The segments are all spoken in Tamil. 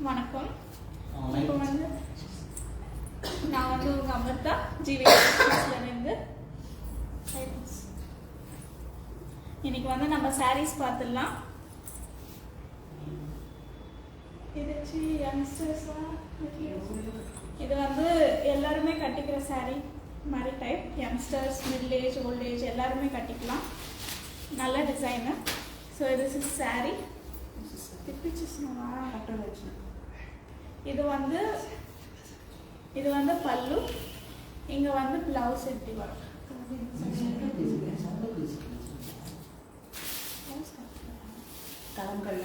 வணக்கம். இப்போ வந்து நான் வந்து உங்கள் அமிர்தா ஜிவிலேருந்து. இன்னைக்கு வந்து நம்ம சாரீஸ் பார்த்துடலாம். இது யங்ஸ்டர்ஸா, இது வந்து எல்லாருமே கட்டிக்கிற சாரீ மாதிரி type. Youngsters, middle age, old age எல்லாருமே கட்டிக்கலாம். நல்ல design. So this is saree. இது வந்து பல்லு. இங்க வந்து பிளவுஸ் எப்படி வரும்? கலம்காரி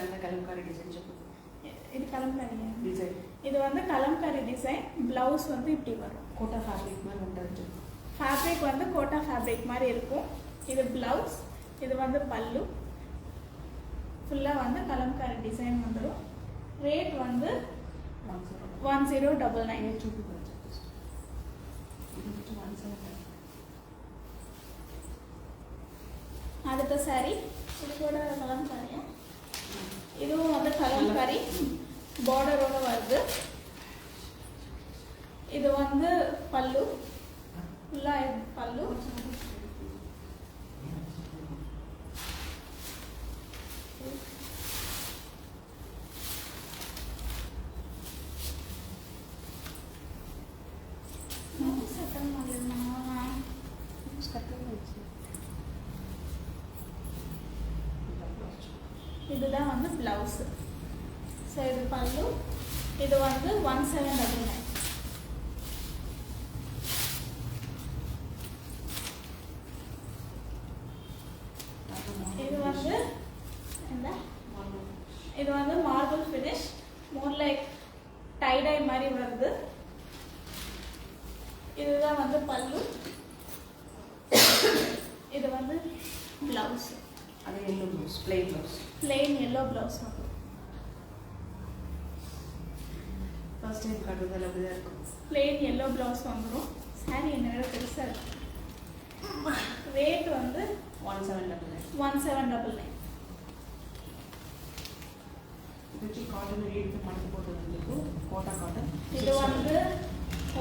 டிசைன். இது கலம்காரியா டிசைன்? இது வந்து கலம்காரி டிசைன். பிளவுஸ் வந்து இப்படி வரும். கோட்டா ஃபேப்ரிக் மாதிரி வந்துட்டு. ஃபேப்ரிக் வந்து கோட்டா ஃபேப்ரிக் மாதிரி இருக்கும். இது பிளவுஸ். இது வந்து பல்லு. ஃபுல்லாக வந்து கலம்காரி டிசைன் வந்துடும். ரேட் வந்து 1099. அடுத்த சாரி இதோட கலம்காரியா? இதுவும் வந்து கலம்காரி பார்டரோட வருது. இது வந்து பல்லு. ஃபுல்லாக பல்லு. இதுதான் வந்து பிளவுஸ். ஸோ இது பல்லு. இது வந்து 1799. இது வந்து marble finish, more like dye மாதிரி வருது. இதுதான் வந்து பல்லு. இது வந்து பிளவுஸ். அது yellow blouse, plain blouse. Plain yellow blouse வந்து ஃபர்ஸ்ட் டைம் காட்டுறதுல அப்படிதான் இருக்கும். பிளெயின் எல்லோ ப்ளவுஸ் வந்துடும். சாரி என்ன விட பெருசாக இருக்கும். ரேட் வந்து 1799. இது காட்டன் ரேட் மட்டும் போட்டு வந்துருக்கும். கோட்டா காட்டன். இது வந்து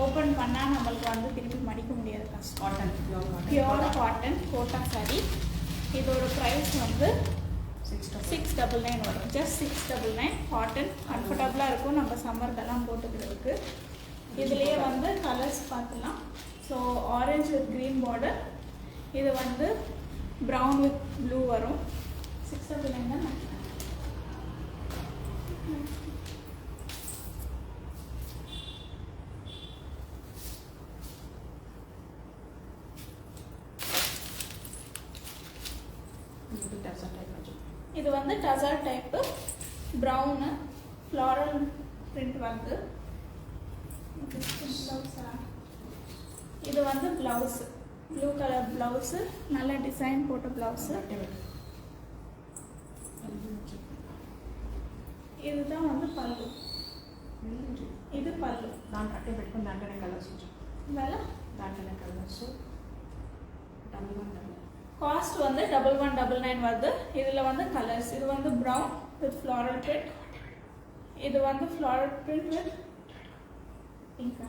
ஓப்பன் பண்ணால் நம்மளுக்கு வந்து திருப்பி மடிக்க முடியாது. கஷ்டம். Cotton pure cotton Kota sari. இதோட ப்ரைஸ் வந்து 699 வரும். ஜஸ்ட் 699. காட்டன் கம்ஃபர்டபுளாக இருக்கும் நம்ம சம்மருக்கெல்லாம் போட்டுக்கிறதுக்கு. இதுலேயே வந்து கலர்ஸ் பார்க்கலாம். So orange with green border. இது வந்து ப்ரௌன் வித் ப்ளூ வரும். 699 தான். இது வந்து tussar type brown floral print வந்து. இது வந்து ப்ளவுஸு, ப்ளூ கலர் ப்ளவுஸு, நல்ல டிசைன் போட்ட ப்ளவுஸு. இதுதான் வந்து பல்லு. இது பல்லு. நான் கட்டை பெట్టుకుని దాంట్లోనే కలర్స్ வேலை దాంట్లోనే కలర్స్. காஸ்ட் வந்து 1199 வருது. இதில் வந்து கலர்ஸ். இது வந்து ப்ரௌன் வித் ஃப்ளாரல் பிரிண்ட். இது வந்து floral print with pink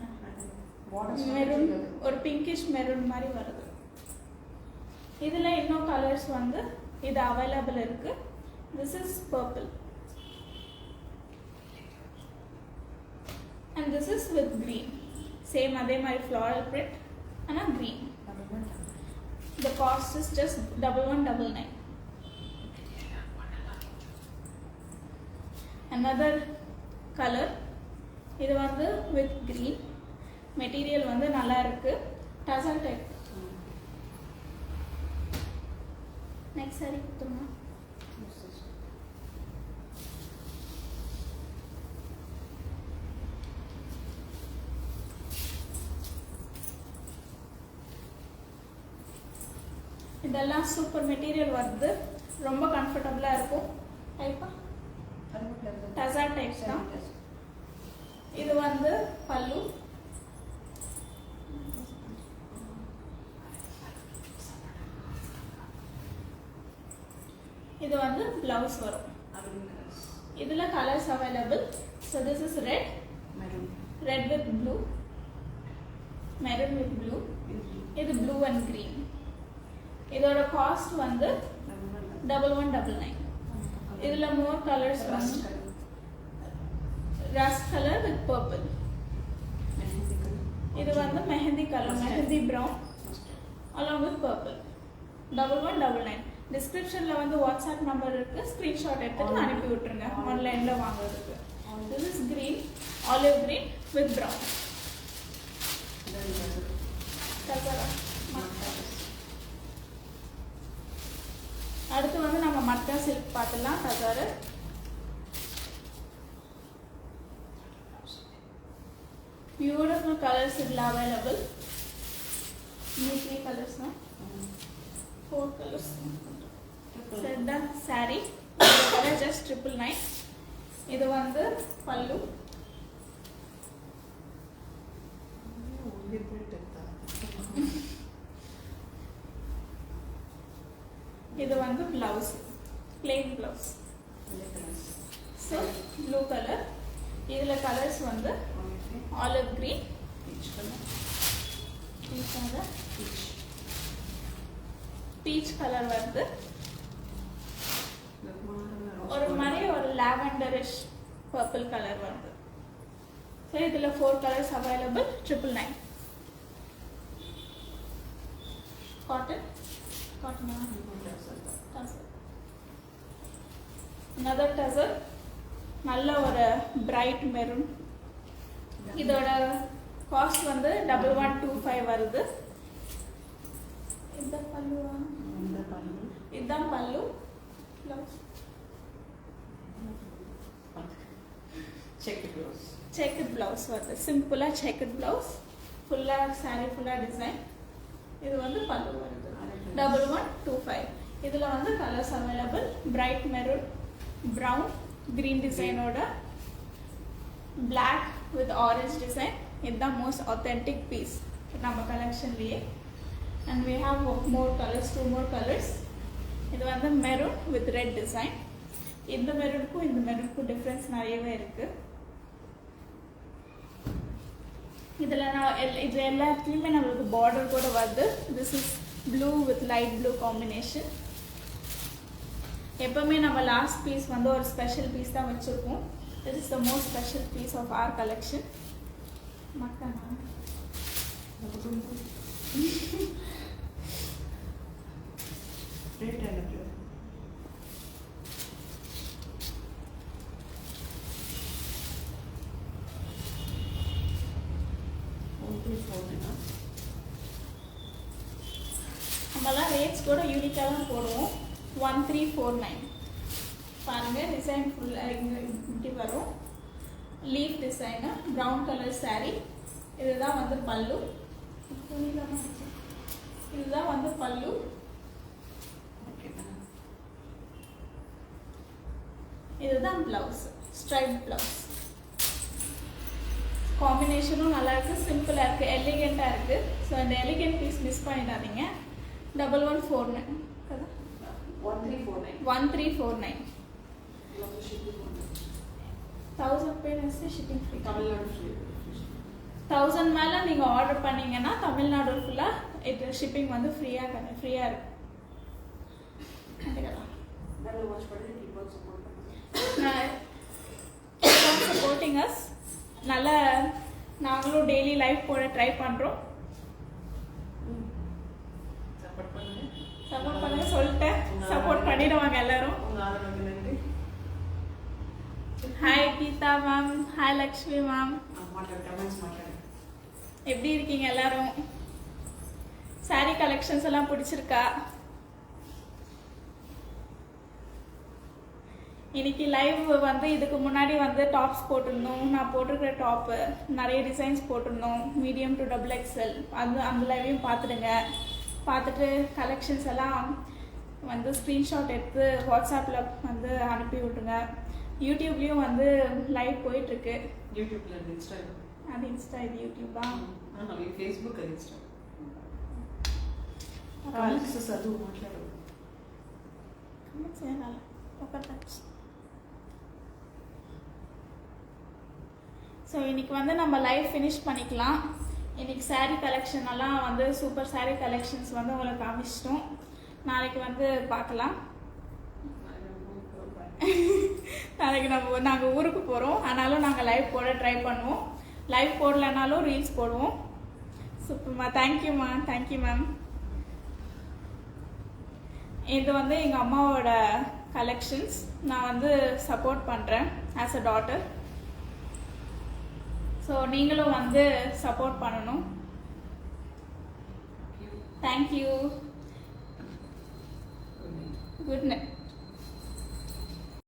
maroon, ஒரு பிங்கிஷ் மெரூன் மாதிரி வருது. இதில் இன்னும் கலர்ஸ் வந்து இது அவைலபிள் இருக்கு. This is purple and this is with green. Same அதே மாதிரி ஃப்ளாரல் பிரிண்ட் ஆனால் green. The cost is just 1199. Another color. இது வந்து with green. Material வந்து நல்லா இருக்கு. Tassel type. Next saree கொடுத்துருங்க. இதெல்லாம் சூப்பர் மெட்டீரியல் வருது. ரொம்ப கம்ஃபர்டபுளாக இருக்கும். டைப்பா டசர் டைப்ஸ் தான். இது வந்து பல்லு. இது வந்து பிளவுஸ் வரும். இதுல colours available. So this is red, Maroon. red with blue, maroon with blue. இது blue and green. இதோட காஸ்ட் வந்து 1199. இதுல more colors வந்து rust color with purple. இது வந்து mehndi colour, mehndi brown along with purple. 1199. டிஸ்கிரிப்ஷன்ல வந்து வாட்ஸ்அப் நம்பர் இருக்கு, ஸ்கிரீன்ஷாட் எடுத்து அனுப்பி விட்டுருங்க ஆன்லைன்ல வாங்குறதுக்கு. This is green, olive green with brown. அடுத்து வந்து நம்ம மட்கா சில்க் பார்த்துலாம். Tussar beautiful colors is available. These 3 colors na 4 colors. Set the saree. Color just 999. இது வந்து பல்லு. இது வந்து blouse, plain blouse. So blue color. இதுல colors வந்து olive green, peach color, peach color வருது. ஒரு மாதிரி ஒரு lavenderish purple color வருது. So இதுல 4 colors available. 999. Cotton, cotton. Another tussar, நல்ல ஒரு bright maroon. இதோட காஸ்ட் வந்து 1125 வருது. இந்த பல்லுவா, இதுதான் பல்லு. செக்கட் பிளவுஸ் வருது. சிம்பிளா செக்கட் பிளவுஸ், ஃபுல்லா saree ஃபுல்லா டிசைன். இது வந்து பல்லு வருது. 1125. இதுல வந்து colours available. Bright maroon, brown, green டிசைனோட, black with orange design. இதுதான் most authentic piece நம்ம கலெக்ஷன்லயே. And we have more colors, 2 more colors. இது வந்து maroon with red design. இந்த மெரூனுக்கும் இந்த மெரூனுக்கும் டிஃபரன்ஸ் நிறையவே இருக்கு. இதுல நான் இது எல்லாத்துலயுமே நமக்கு பார்டர் கூட வருது. This is blue with light blue combination. எப்பவுமே நம்ம லாஸ்ட் பீஸ் வந்து ஒரு ஸ்பெஷல் பீஸ் தான் வச்சிருக்கோம். This is the most special piece of our collection. Makhana rate என்ன? நம்மலாம் ரேட்ஸ் கூட யூனிக்காக தான் போடுவோம். 1349. பாருங்க டிசைன் ஃபுல்லாக இப்படி வரும். Leaf design, brown colour saree. இதுதான் வந்து பல்லு. இதுதான் வந்து பல்லு. இதுதான் பிளவுஸ், ஸ்ட்ரைப் பிளவுஸ். காம்பினேஷனும் நல்லா இருக்கு, சிம்பிளா இருக்கு, எலிகெண்டா இருக்கு. ஸோ இந்த எலிகென்ட் பீஸ் மிஸ் பண்ணிடாதீங்க. 1149. 1349. 1000 பேர் ஷிப்பிங் ஃப்ரீ. தமிழ்நாடு 1000 மேல நீங்க ஆர்டர் பண்ணீங்கன்னா தமிழ்நாடு ஃபுல்லா இது ஷிப்பிங் வந்து ஃப்ரீயா இருக்கு. Supporting us. நல்ல நாங்களும் டெய்லி லைவ் போட ட்ரை பண்றோம். சப்போர்ட் பண்ணுங்க சொல்லிட்டேன். சப்போர்ட் பண்ணிடுவாங்க எல்லாரும். Hi Geeta ma'am, hi Lakshmi ma'am, எப்படி இருக்கீங்க எல்லாரும்? சாரி கலெக்ஷன்ஸ் எல்லாம் பிடிச்சிருக்கா? இன்னைக்கு லைவ் வந்து இதுக்கு முன்னாடி வந்து டாப்ஸ் போட்டிருந்தோம். நான் போட்டிருக்கிற டாப்பு நிறைய டிசைன்ஸ் போட்டிருந்தோம், மீடியம் டு XXL. அந்த லைவையும் பார்த்துடுங்க. பார்த்துட்டு கலெக்ஷன்ஸ் எல்லாம் வந்து ஸ்க்ரீன்ஷாட் எடுத்து வாட்ஸ்அப்பில் வந்து அனுப்பி விட்டுருங்க. யூடியூப்லேயும் வந்து லைவ் போயிட்டுருக்கு. யூடியூப்ல இன்ஸ்டாகிராம், அது இன்ஸ்டா, இது யூடியூபா? ఫేస్బుక్, అది ఇన్స్టా. చదువు మాట్లాడు. చేయాలి ఒక టచ్. ஸோ இன்றைக்கி வந்து நம்ம லைவ் ஃபினிஷ் பண்ணிக்கலாம். இன்றைக்கி saree கலெக்ஷன் எல்லாம் வந்து சூப்பர் saree கலெக்ஷன்ஸ் வந்து உங்களுக்கு காமிச்சிட்டோம். நாளைக்கு வந்து பார்க்கலாம். நாளைக்கு நாங்கள் ஊருக்கு போகிறோம். ஆனாலும் நாங்கள் லைவ் போட ட்ரை பண்ணுவோம். லைவ் போடலைனாலும் ரீல்ஸ் போடுவோம். சூப்பர்மா, தேங்க்யூம்மா, தேங்க்யூ மேம். இது வந்து எங்கள் அம்மாவோட கலெக்ஷன்ஸ். நான் வந்து சப்போர்ட் பண்ணுறேன் ஆஸ் அ டாட்டர். ஸோ நீங்களும் வந்து சப்போர்ட் பண்ணணும். தேங்க்யூ. Good night.